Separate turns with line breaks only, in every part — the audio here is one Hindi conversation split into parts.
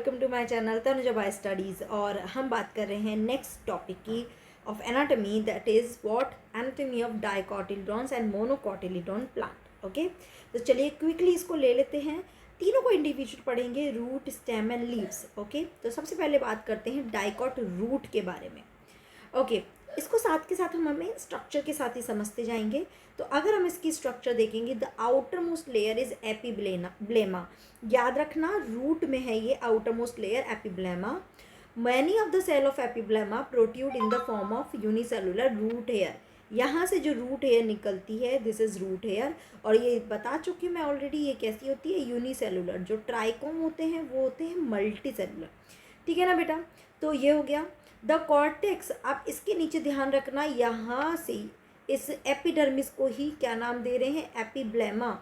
Welcome to my channel Tanuja by studies. और हम बात कर रहे हैं नेक्स्ट टॉपिक की of anatomy, that is what anatomy of dicotyledons and monocotyledon plant. Okay, तो चलिए क्विकली इसको ले लेते हैं। तीनों को इंडिविजुअल पढ़ेंगे, root, stem and leaves. Okay, तो सबसे पहले बात करते हैं डाइकोट रूट के बारे में। ओके, इसको साथ के साथ हम हमें स्ट्रक्चर के साथ ही समझते जाएंगे। तो अगर हम इसकी स्ट्रक्चर देखेंगे, the outer most layer is epiblema. याद रखना, रूट में है ये outer most layer epiblema. Many of the cell of epiblema protrude in the form of unicellular root hair. यहाँ से जो रूट हेयर निकलती है, दिस इज रूट हेयर। और ये बता चुकी हूँ मैं ऑलरेडी, ये कैसी होती है, यूनिसेलुलर। जो ट्राइकोम होते हैं वो होते हैं मल्टी सेलुलर। ठीक है ना बेटा, तो ये हो गया द कॉर्टेक्स। आप इसके नीचे ध्यान रखना, यहाँ से इस एपिडर्मिस को ही क्या नाम दे रहे हैं, एपीब्लेमा।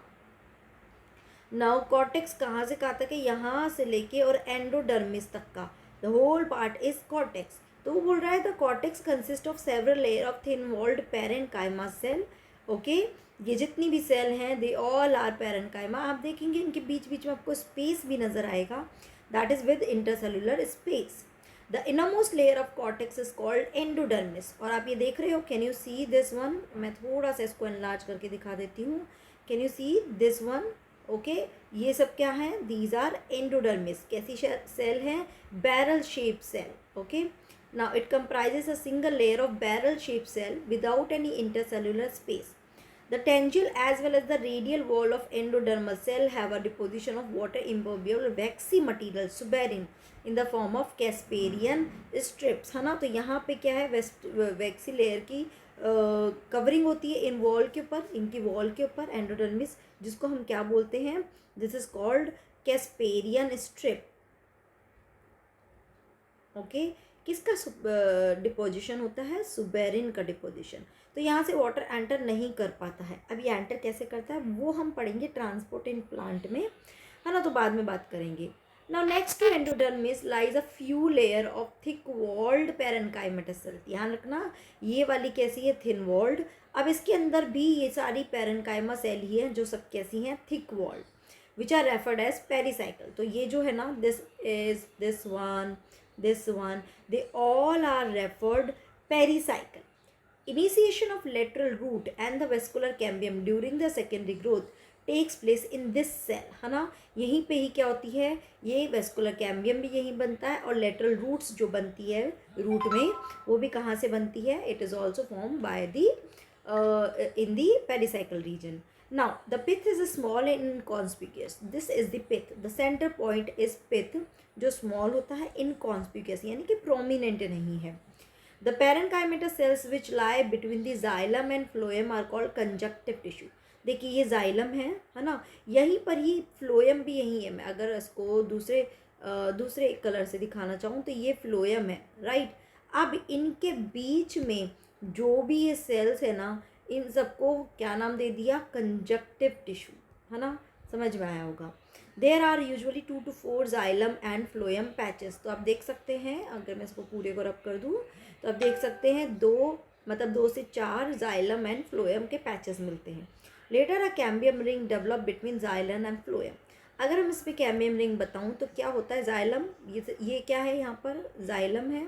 नाउ कॉर्टेक्स कहाँ से कहाँ तक है, यहाँ से लेके और एंडोडर्मिस तक का the whole part is cortex. तो वो बोल रहा है the cortex consist of several layer of thin walled parenchyma cell. Okay, ये जितनी भी सेल हैं दे ऑल आर पैरेन्काइमा। आप देखेंगे इनके बीच बीच में आपको स्पेस भी नजर आएगा, that is with intercellular space. The innermost layer of cortex is called endodermis. और आप ये देख रहे हो, can you see this one. मैं थोड़ा सा इसको एनलार्ज करके दिखा देती हूँ। Can you see this one. Okay, ये सब क्या है, दीज आर एंडोडर्मिस। कैसी सेल है, barrel shape cell. Okay, now it comprises a single layer of barrel shape cell without any intercellular space. The tangle as well as the radial wall of endodermal cell have a deposition of water impermeable waxy material suberin in the form of Casparian strips, है ना। तो यहाँ पे क्या है, वैक्सी लेयर की कवरिंग होती है इन वॉल के ऊपर, इनकी वॉल के ऊपर एंडोडर्मिस, जिसको हम क्या बोलते हैं, this is called Casparian strip. Okay, किसका डिपोजिशन होता है, सुबेरिन का डिपोजिशन। तो यहाँ से वाटर एंटर नहीं कर पाता है। अब ये एंटर कैसे करता है वो हम पढ़ेंगे ट्रांसपोर्ट इन प्लांट में, है ना, तो बाद में बात करेंगे। Now next to endodermis lies a few layer of thick walled parenchymatous cell. ध्यान रखना, ये वाली कैसी है, थिन वॉल्ड। अब इसके अंदर भी ये सारी पैरेन्काइमा सेल ही है जो सब कैसी हैं, thick walled, which are referred as pericycle. तो ये जो है ना, this is this one, they all are referred pericycle. Initiation of lateral root and the vascular cambium during the secondary growth takes place in this cell, है ना। यहीं पे ही क्या होती है, ये वेस्कुलर कैम्बियम भी यहीं बनता है, और लेटरल रूट्स जो बनती है रूट में, वो भी कहाँ से बनती है, it is also form by the in the pericycle region. Now the pith is small and inconspicuous. This is the pith. The center point is pith, जो small होता है, inconspicuous यानी कि prominent नहीं है. The parenchymatous cells which lie between the xylem and phloem are called conjunctive tissue. देखिए ये xylem है ना, यहीं पर ही phloem भी यहीं है। मैं अगर इसको दूसरे कलर से दिखाना चाहूँ तो ये phloem है, राइट। अब इनके बीच में जो भी ये सेल्स है ना, इन सबको क्या नाम दे दिया, कंजक्टिव टिश्यू, है ना, समझ में आया होगा। There are usually 2 to 4 xylem and phloem patches. तो आप देख सकते हैं, अगर मैं इसको पूरे को रब कर दूँ तो आप देख सकते हैं 2 से 4 जाइलम एंड फ्लोएम के पैचेस मिलते हैं। Later a cambium ring develop between xylem and phloem. अगर हम इस पर कैम्बियम रिंग बताऊँ तो क्या होता है, जाइलम, ये क्या है, यहाँ पर जाइलम है।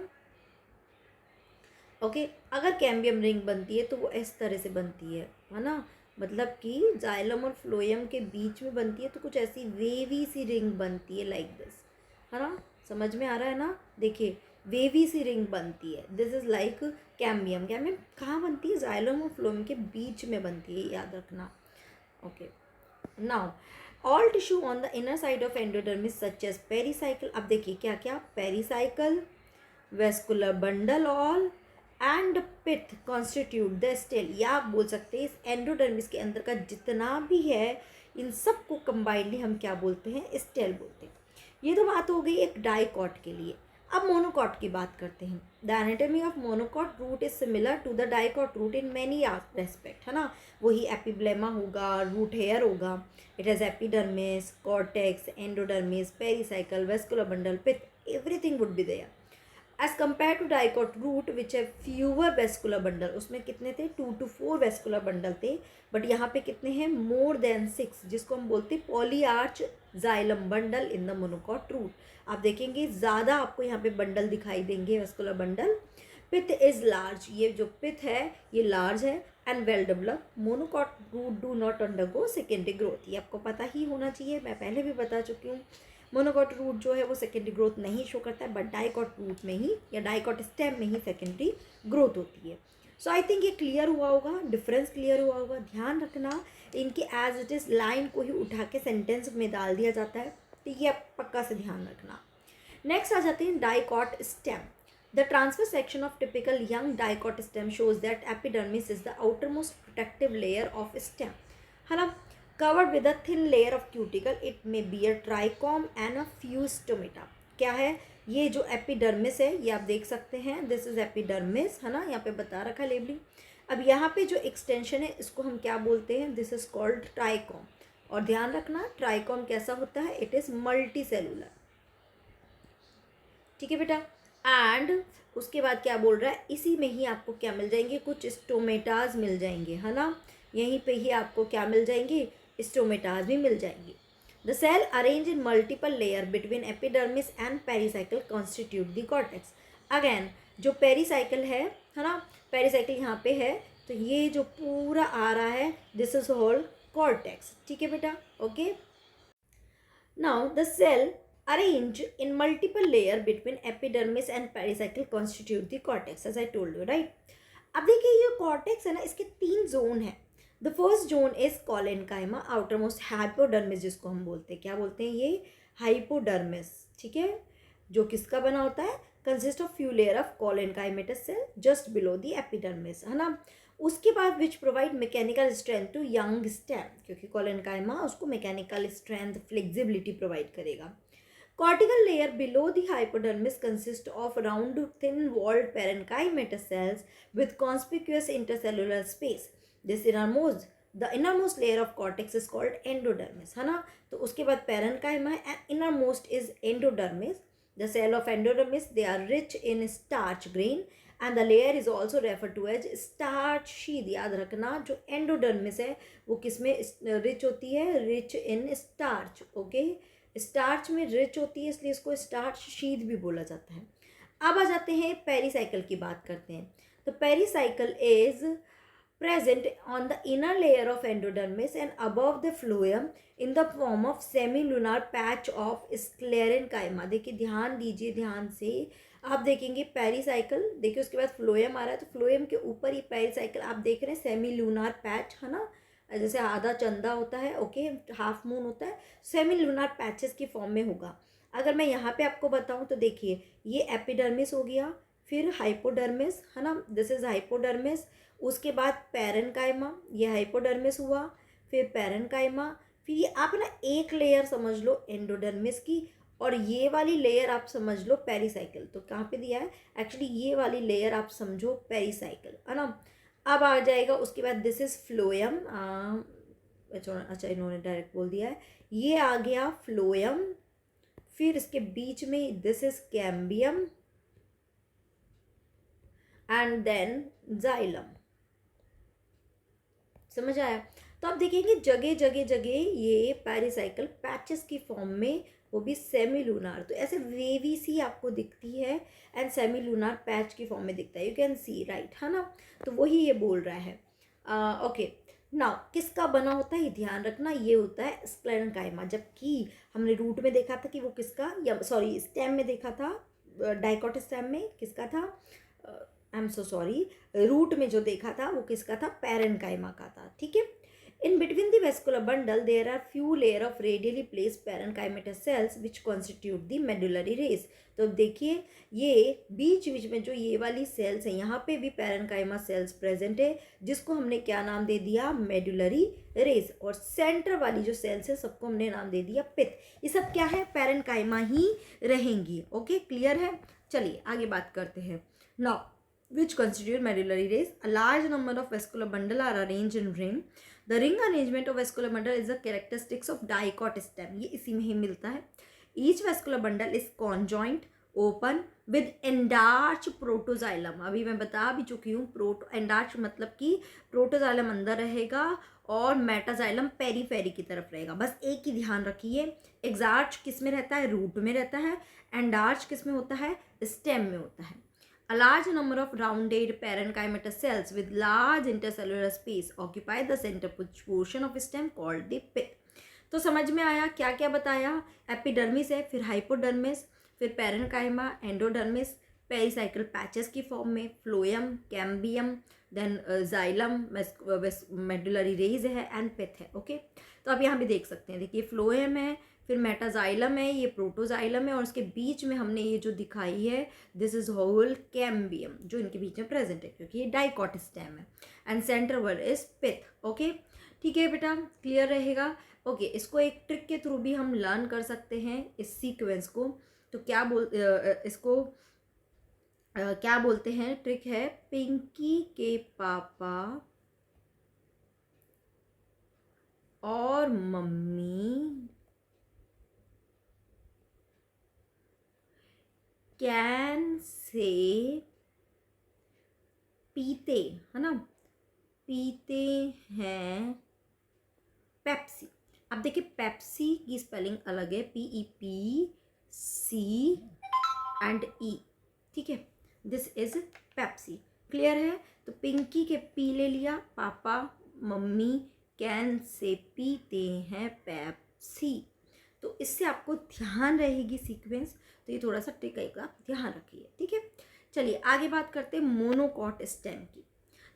ओके, अगर कैम्बियम रिंग बनती है तो वो इस तरह से बनती है ना, मतलब कि जाइलम और फ्लोएम के बीच में बनती है, तो कुछ ऐसी वेवी सी रिंग बनती है, लाइक दिस, है ना, समझ में आ रहा है ना। देखिए वेवी सी रिंग बनती है, this is like cambium. Cambium कहाँ बनती है, जाइलम और फ्लोएम के बीच में बनती है, याद रखना। Okay, now all tissue on the inner side of endodermis such as pericycle. अब देखिए क्या क्या, pericycle, vascular bundle all and pith constitute the stele. या आप बोल सकते हैं इस एंडोडर्मिस के अंदर का जितना भी है, इन सब को कंबाइंडली हम क्या बोलते हैं, स्टेल बोलते हैं। ये तो बात हो गई एक डाइकॉट के लिए। अब मोनोकॉट की बात करते हैं। The anatomy of monocot root is similar to the dicot root in many respect, है ना। वही एपीब्लेमा होगा, रूट हेयर होगा, it has epidermis, cortex, endodermis, pericycle, vascular bundle, pith, everything would be there. As compare to dicot root which है फ्यूअर वेस्कुलर बंडल, उसमें कितने थे 2 to 4 वेस्कुलर बंडल थे, बट यहाँ पे कितने हैं मोर देन 6, जिसको हम बोलते हैं polyarch xylem bundle in the monocot root. आप देखेंगे ज़्यादा आपको यहाँ पे बंडल दिखाई देंगे vascular bundle. Pith is large, ये जो पिथ है ये लार्ज है and well develop. Monocot root do not undergo secondary growth, ये आपको पता ही होना चाहिए, मैं पहले भी बता चुकी हूँ। मोनोकॉट रूट जो है वो सेकेंडरी ग्रोथ नहीं शो करता है, बट डाइकॉट रूट में ही या डाइकॉट स्टेम में ही सेकेंडरी ग्रोथ होती है। सो आई थिंक ये क्लियर हुआ होगा, डिफरेंस क्लियर हुआ होगा। ध्यान रखना इनकी एज इट इज़ लाइन को ही उठा के सेंटेंस में डाल दिया जाता है, तो ये आप पक्का से ध्यान रखना। नेक्स्ट आ जाते हैं dicot stem. The transfer section of typical young dicot stem shows that epidermis is the outermost protective layer of stem, है ना, covered with a thin layer of cuticle. It may bear trichome and a few stomata. क्या है ये जो एपिडर्मिस है, ये आप देख सकते हैं, दिस इज एपिडर्मिस, है ना, यहाँ पे बता रखा है लेबलिंग। अब यहाँ पे जो एक्सटेंशन है इसको हम क्या बोलते हैं, दिस इज कॉल्ड ट्राइकॉम। और ध्यान रखना ट्राइकॉम कैसा होता है, इट इज मल्टी सेलुलर, ठीक है बेटा। एंड उसके बाद क्या बोल रहा है, इसी में ही आपको क्या मिल जाएंगे, कुछ स्टोमेटाज मिल जाएंगे, है ना, यहीं पे ही आपको क्या मिल जाएंगे, स्टोमेटाज भी मिल जाएंगे। The cell arrange in multiple layer between epidermis and pericycle constitute the cortex. Again जो पेरिसाइकिल है ना, पेरिसाइकिल यहाँ पे है, तो ये जो पूरा आ रहा है दिस इज होल कॉर्टेक्स, ठीक है बेटा, okay. Now the cell arrange in multiple layer between epidermis and pericycle constitute the cortex as I told you, right। अब देखिए ये कॉर्टेक्स है ना, इसके 3 जोन है। The first zone is collenchyma outermost hypodermis, जिसको हम बोलते हैं, क्या बोलते हैं, ये हाइपोडर्मिस, ठीक है, जो किसका बना होता है, consist of few layer of collenchymatous cell just below the epidermis, है ना। उसके बाद which provide mechanical strength to young stem, क्योंकि कॉलेनकाइमा उसको मैकेनिकल स्ट्रेंथ फ्लेक्सिबिलिटी प्रोवाइड करेगा। Cortical layer below the hypodermis consists of round thin-walled parenchymatous cells with conspicuous intercellular space. The innermost layer of cortex is called endodermis, है ना। तो उसके बाद parenchyma and innermost is endodermis. The cell of endodermis, they are rich in starch grain and the layer is also referred to as starch sheath। याद रखना जो endodermis है वो किस में rich होती है, rich in starch, okay। Starch में रिच होती है इसलिए इसको स्टार्च शीथ भी बोला जाता है। अब आ जाते हैं पेरिसाइकिल की बात करते हैं। तो pericycle is present on the inner layer of endodermis and above the phloem in the form of semi lunar patch of sclerenchyma. देखिए ध्यान दीजिए, ध्यान से आप देखेंगे पेरिसाइकिल, देखिए उसके बाद फ्लोएम आ रहा है, तो फ्लोएम के ऊपर ही पेरिसाइकिल आप देख रहे हैं, सेमी लूनार पैच, है ना, जैसे आधा चंदा होता है, ओके, हाफ मून होता है, सेमी लूनार पैचेस की फॉर्म में होगा। अगर मैं यहाँ पे आपको बताऊँ तो देखिए ये एपिडर्मिस हो गया, फिर हाइपोडर्मिस, है ना, दिस इज हाइपोडर्मिस, उसके बाद पेरेन्काइमा, ये हाइपोडर्मिस हुआ, फिर पेरेन्काइमा, फिर ये आप ना एक लेयर समझ लो एंडोडर्मिस की, और ये वाली लेयर आप समझ लो पेरिसाइकिल। तो कहाँ पे दिया है, एक्चुअली ये वाली लेयर आप समझो पेरिसाइकिल, है ना। अब आ जाएगा उसके बाद दिस इज फ्लोएम, अच्छा इन्होंने डायरेक्ट बोल दिया है, ये आ गया फ्लोएम, फिर इसके बीच में this is cambium and then xylem, समझ आया। तो आप देखेंगे जगह जगह जगह ये पेरिसाइकिल पैचेस की फॉर्म में, वो भी सेमी लूनार, तो ऐसे वेवी सी आपको दिखती है एंड सेमी लूनार पैच की फॉर्म में दिखता है, यू कैन सी, राइट, है ना। तो वही ये बोल रहा है, ओके। नाउ किसका बना होता है, ध्यान रखना, ये होता है स्क्लेरेनकाइमा, जबकि हमने रूट में देखा था कि वो किसका, या सॉरी स्टेम में देखा था, डाइकॉट स्टेम में किसका था, I am so sorry, root में जो देखा था वो किसका था, पेरेन्काइमा का था, ठीक है। In between the vascular bundle, there are few layer of radially placed parenchymatous cells which constitute the medullary rays। तो देखिए ये बीच बीच में जो ये वाली सेल्स हैं, यहाँ पे भी पेरेन्काइमा सेल्स प्रेजेंट है, जिसको हमने क्या नाम दे दिया, मेडुलरी रेस। और सेंटर वाली जो सेल्स है सबको हमने नाम दे दिया पिथ। ये सब क्या है, पेरेन्काइमा ही रहेंगी, ओके, क्लियर है। चलिए आगे बात करते हैं। Now which constitute medullary rays, a large number of vascular bundle are arranged in ring। The ring arrangement of vascular bundle is the characteristics of dicot stem, ये इसी में ही मिलता है। Each vascular bundle is conjoint open with endarch protoxylem. अभी मैं बता भी चुकी हूँ, एंडार्च मतलब कि प्रोटोजाइलम अंदर रहेगा और मेटाजाइलम पेरीफेरी की तरफ रहेगा। बस एक ही ध्यान रखिए, एक्सार्च किस में रहता है, रूट में रहता है, एंडार्च किस में होता है, स्टेम में होता है। A large number of rounded parenchymatous cells with large intercellular space occupy the center portion of stem called the pith। तो समझ में आया क्या क्या बताया? एपिडर्मिस है, फिर हाइपोडर्मिस, फिर पेरेन्काइमा, एंडोडर्मिस, पेरिसाइकल पैचेस की फॉर्म में, phloem, cambium, then xylem, medullary rays है एंड पिथ है। ओके, तो आप यहाँ भी देख सकते हैं, देखिए फ्लोएम है, फिर मेटाजाइलम है, ये प्रोटोजाइलम है, और उसके बीच में हमने ये जो दिखाई है दिस इज होल कैम्बियम जो इनके बीच में प्रेजेंट है क्योंकि ये डाइकॉट स्टेम है, and centre word is pith. Okay, ठीक है बेटा, क्लियर रहेगा। ओके, इसको एक ट्रिक के थ्रू भी हम लर्न कर सकते हैं इस सीक्वेंस को। तो क्या इसको क्या बोलते हैं? ट्रिक है पिंकी के पापा और मम्मी कैन से पीते, है ना, पीते हैं पेप्सी। अब देखिए पेप्सी की स्पेलिंग अलग है, PEPC ठीक है, दिस इज पेप्सी। क्लियर है? तो पिंकी के पी ले लिया, पापा मम्मी कैन से पीते हैं पेप्सी। तो इससे आपको ध्यान रहेगी सीक्वेंस, तो ये थोड़ा सा ट्रिक आएगा, ध्यान रखिए। ठीक है, चलिए आगे बात करते हैं मोनोकॉट स्टेम की।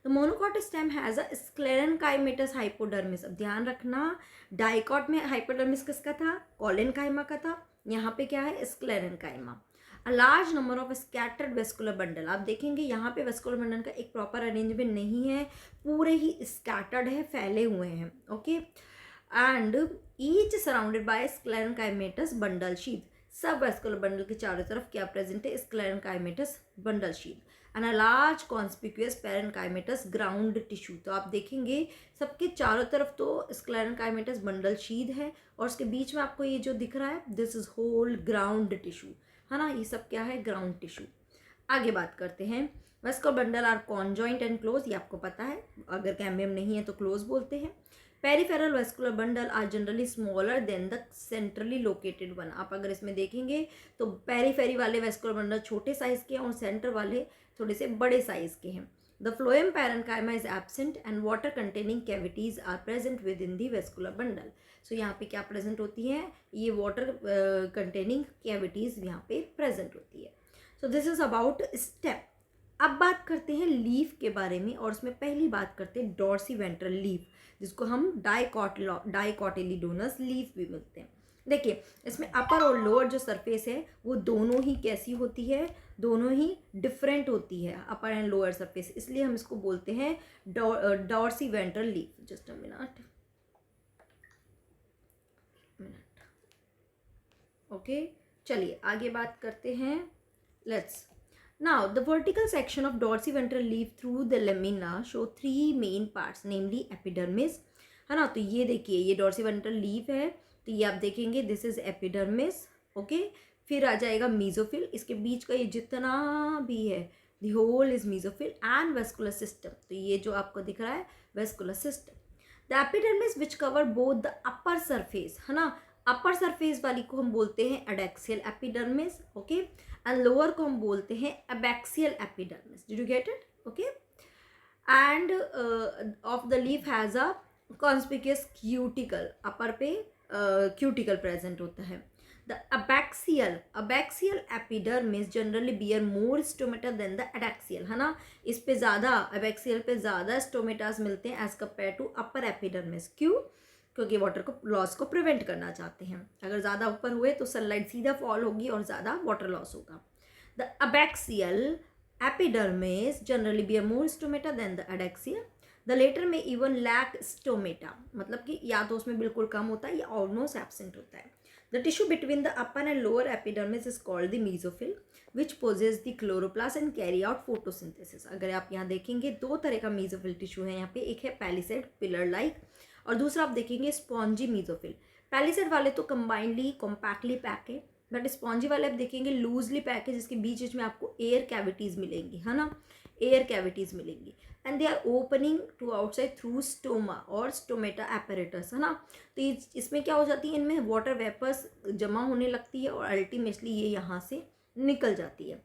तो monocot stem has a sclerenchymatous hypodermis. अब ध्यान रखना, डाइकॉट में हाइपोडर्मिस किसका था? कोलेनकाइमा का था। यहाँ पे क्या है? Sclerenchyma. A large number of scattered vascular bundle. आप देखेंगे यहाँ पे वेस्कुलर बंडल का एक प्रॉपर अरेंजमेंट नहीं है, पूरे ही स्कैटर्ड है, फैले हुए हैं। Okay, and each surrounded by sclerenchymatous bundle sheath. सब वेस्कुलर बंडल के चारों तरफ क्या प्रेजेंट है? Sclerenchymatous bundle sheath and a large conspicuous parenchymatous ground tissue. तो आप देखेंगे सबके चारों तरफ तो स्क्लेरेनकाइमेटस बंडल शीथ है, और उसके बीच में आपको ये जो दिख रहा है this is whole ground tissue, है ना, ये सब क्या है? Ground tissue. आगे बात करते हैं, vascular bundle are conjoint and close, ये आपको पता है, अगर कैम्बियम नहीं है तो क्लोज बोलते हैं। Peripheral vascular bundle are generally smaller than the centrally located one. आप अगर इसमें देखेंगे तो पेरीफेरी वाले वेस्कुलर बंडल छोटे साइज के हैं और सेंटर वाले थोड़े से बड़े साइज के हैं। The phloem parenchyma is absent and water containing cavities are present within the vascular bundle. So यहाँ पे क्या प्रेजेंट होती है? ये वाटर कंटेनिंग कैविटीज यहाँ पे प्रेजेंट होती है। So this is about stem. अब बात करते हैं लीफ के बारे में, और उसमें पहली बात करते हैं डॉर्सी वेंट्रल लीफ, जिसको हम डाइकॉटिलीडोनस लीफ भी मिलते हैं। देखिए इसमें अपर और लोअर जो सरफेस है वो दोनों ही कैसी होती है? दोनों ही डिफरेंट होती है, अपर एंड लोअर सरफेस, इसलिए हम इसको बोलते हैं dorsiventral leaf. Just a minute. Okay, चलिए आगे बात करते हैं। Let's now the vertical section of dorsiventral leaf through the lamina show three main parts, namely epidermis, है ना। तो ये देखिए ये dorsiventral leaf है, तो ये आप देखेंगे दिस इज एपिडर्मिस। ओके, फिर आ जाएगा मीजोफिल, इसके बीच का ये जितना भी है the whole is mesophyll and vascular system. तो ये जो आपको दिख रहा है vascular system. The epidermis which cover both the upper surface, है ना, अपर सरफेस वाली को हम बोलते हैं adaxial epidermis. Okay, and lower को हम बोलते हैं abaxial epidermis. Did you get it? Okay, and of the leaf has a conspicuous cuticle, upper पे क्यूटिकल प्रेजेंट होता है। The abaxial epidermis generally bear more stomata than the adaxial, है ना, इस पे ज़्यादा, अबैक्सियल पे ज़्यादा स्टोमेटास मिलते हैं as compare to upper epidermis. क्यों? क्योंकि वाटर को लॉस को प्रिवेंट करना चाहते हैं। अगर ज़्यादा ऊपर हुए तो सनलाइट सीधा फॉल होगी और ज़्यादा वाटर लॉस होगा। The abaxial epidermis generally bear more stomata than the adaxial. The latter में इवन लैक स्टोमेटा, मतलब कि या तो उसमें बिल्कुल कम होता है या ऑलमोस्ट एब्सेंट होता है। The tissue between the upper and lower epidermis is called the mesophyll which possess the chloroplast and carry out photosynthesis. अगर आप यहाँ देखेंगे दो तरह का मीजोफिल टिश्यू है यहाँ पे, एक है पैलिसेड पिलर लाइक, और दूसरा आप देखेंगे स्पॉन्जी मीजोफिल। पैलिसेड वाले तो कंबाइंडली कॉम्पैक्टली पैक है, बट स्पॉन्जी वाले आप देखेंगे लूजली पैकेज, इसके बीच में आपको एयर कैविटीज़ मिलेंगी, है ना, एयर कैविटीज़ मिलेंगी, and they are opening to outside through stoma और स्टोमेटा एपरेटस, है ना। तो इसमें क्या हो जाती है, इनमें वाटर वेपर्स जमा होने लगती है और अल्टीमेटली ये यहाँ से निकल जाती है।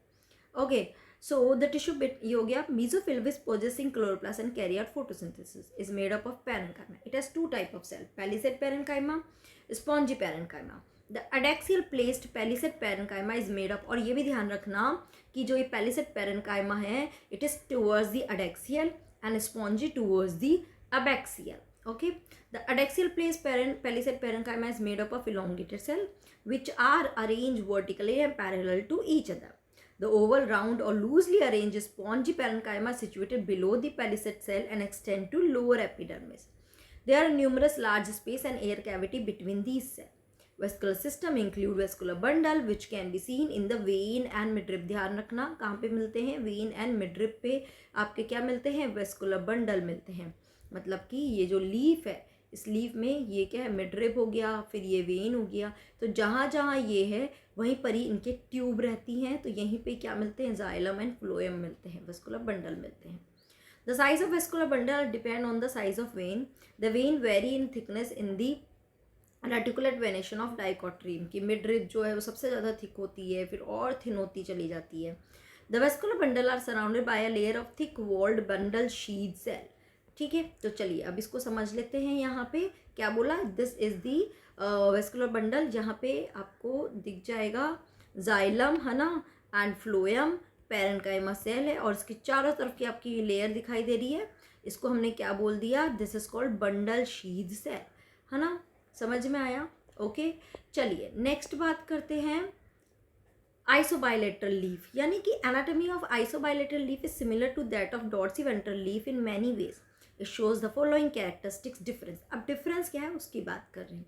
Okay, so the tissue bit, ये हो गया। Mesophyll which possessing chloroplast and carry out photosynthesis is made up of parenchyma. It has two type of cell, palisade parenchyma, spongy parenchyma. The adaxial placed palisade parenchyma is made up, और ये भी ध्यान रखना कि जो ये पैलिसेड पैरेन्काइमा है it is towards the adaxial and spongy towards the abaxial. Okay, the adexial pellicid parenchyma is made up of elongated cells which are arranged vertically and parallel to each other. The oval, round or loosely arranged spongy parenchyma is situated below the pellicid cell and extend to lower epidermis. There are numerous large space and air cavity between these cells. Vascular system include vascular bundle which can be seen in the vein and midrib. ध्यान रखना कहाँ पे मिलते हैं, vein and midrib पे आपके क्या मिलते हैं, vascular bundle मिलते हैं. मतलब कि ये जो लीफ है, इस लीफ में ये क्या है, मिडरिब हो गया, फिर ये वेन हो गया, तो जहाँ जहाँ ये है वहीं पर ही इनके ट्यूब रहती हैं, तो यहीं पे क्या मिलते हैं, जाइलम एंड फ्लोएम मिलते हैं, वेस्कुलर बंडल मिलते हैं. The size of vascular bundle depend on the size of vein. The vein vary in thickness in the reticulate venation of dicotyledons, की मिडरिब जो है वो सबसे ज़्यादा थिक होती है, फिर और थिन होती चली जाती है. The vascular bundle are surrounded by a layer of thick walled bundle sheath cell. ठीक है, तो चलिए अब इसको समझ लेते हैं. यहाँ पे क्या बोला, this is the vascular bundle, जहाँ पे आपको दिख जाएगा जाइलम, है ना, एंड फ्लोएम, पैरेन्काइमा सेल है, और इसके चारों तरफ की आपकी लेयर दिखाई दे रही है. इसको हमने क्या बोल दिया, this is called bundle sheath cell, है ना. समझ में आया. ओके, चलिए नेक्स्ट बात करते हैं आइसोबाइलेटरल लीफ. यानी कि anatomy of isobilateral leaf is similar to that of dorsiventral leaf in many ways. It shows the following characteristics difference. अब difference क्या है उसकी बात कर रहे हैं.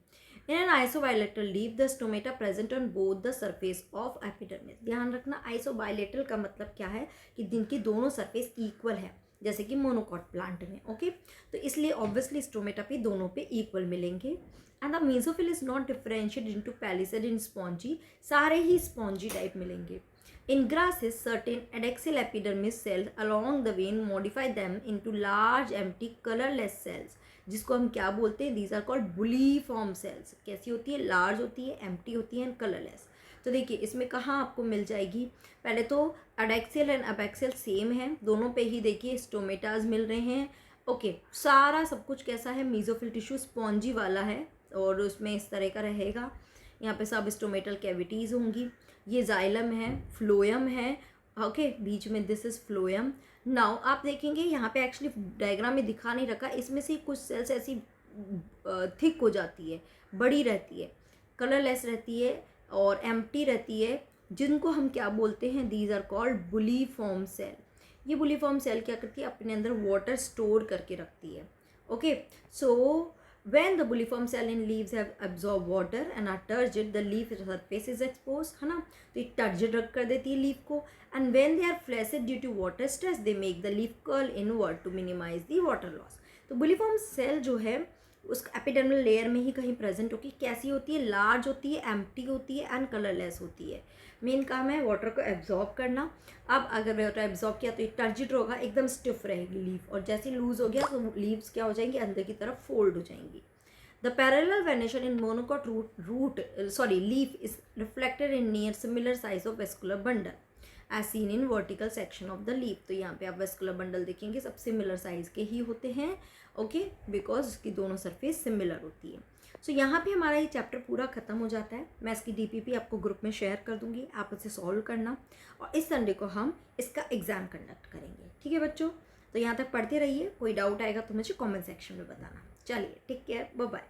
In an isobilateral leaf, the stomata present on both the surface of epidermis. ध्यान रखना isobilateral का मतलब क्या है कि जिनकी दोनों सरफेस इक्वल है, जैसे कि मोनोकॉट प्लांट में. ओके, तो इसलिए ऑब्वियसली स्टोमेटा पे दोनों पे इक्वल मिलेंगे. And the mesophyll is not differentiated into palisade in spongy, सारे ही स्पॉन्जी टाइप मिलेंगे. In grasses, certain adaxial epidermis cells along the vein modify them into large empty colorless cells, जिसको हम क्या बोलते हैं, these are called bulliform cells. कैसी होती है, लार्ज होती है, एम्प्टी होती है एंड कलरलेस. तो देखिए इसमें कहाँ आपको मिल जाएगी, पहले तो अडेक्सियल एंड अबैक्सियल सेम है, दोनों पे ही देखिए स्टोमेटाज मिल रहे हैं. ओके, सारा सब कुछ कैसा है, मेसोफिल टिश्यू स्पॉन्जी वाला है और उसमें इस तरह का रहेगा. यहाँ पे सब स्टोमेटल कैविटीज़ होंगी. ये जाइलम है, फ्लोएम है. ओके, बीच में दिस इज़ फ्लोएम. नाउ आप देखेंगे यहाँ पे एक्चुअली डायग्राम में दिखा नहीं रखा, इसमें से कुछ सेल्स ऐसी थिक हो जाती है, बड़ी रहती है, कलरलेस रहती है और एम्प्टी रहती है, जिनको हम क्या बोलते हैं, these are called bulliform cell. ये बुलीफॉर्म सेल क्या करती है, अपने अंदर वाटर स्टोर करके रखती है. Okay, so when the bulliform cell in leaves have absorbed water and are turgid, the leaf surface is exposed, है ना, तो ये turgid रख कर देती है लीफ को. and when they are flaccid due to water stress, they make the leaf curl inward to minimize the water loss. तो bulliform cell जो है उस एपिडर्मल लेयर में ही कहीं प्रेजेंट होगी. कैसी होती है, लार्ज होती है, एम्प्टी होती है एंड कलरलेस होती है. मेन काम है वाटर को एब्जॉर्ब करना. अब अगर वाटर एब्जॉर्ब किया तो ये टर्जिड होगा, एकदम स्टिफ रहेगी लीफ, और जैसे लूज हो गया तो लीव्स क्या हो जाएंगी, अंदर की तरफ फोल्ड हो जाएंगी. The parallel venation in monocot leaf is reflected in near similar size of vascular bundle as seen in vertical section of the leaf. तो यहाँ पे आप वेस्कुलर बंडल देखेंगे सब सिमिलर साइज के ही होते हैं. ओके, बिकॉज इसकी दोनों सरफेस सिमिलर होती है. सो यहाँ पे हमारा ये चैप्टर पूरा खत्म हो जाता है. मैं इसकी डीपीपी आपको ग्रुप में शेयर कर दूंगी, आप उसे सॉल्व करना, और इस संडे को हम इसका एग्ज़ाम कंडक्ट करेंगे. ठीक है बच्चों, तो यहाँ तक पढ़ते रहिए. कोई डाउट आएगा तो मुझे कमेंट सेक्शन में बताना. चलिए, टेक केयर, बाय बाय.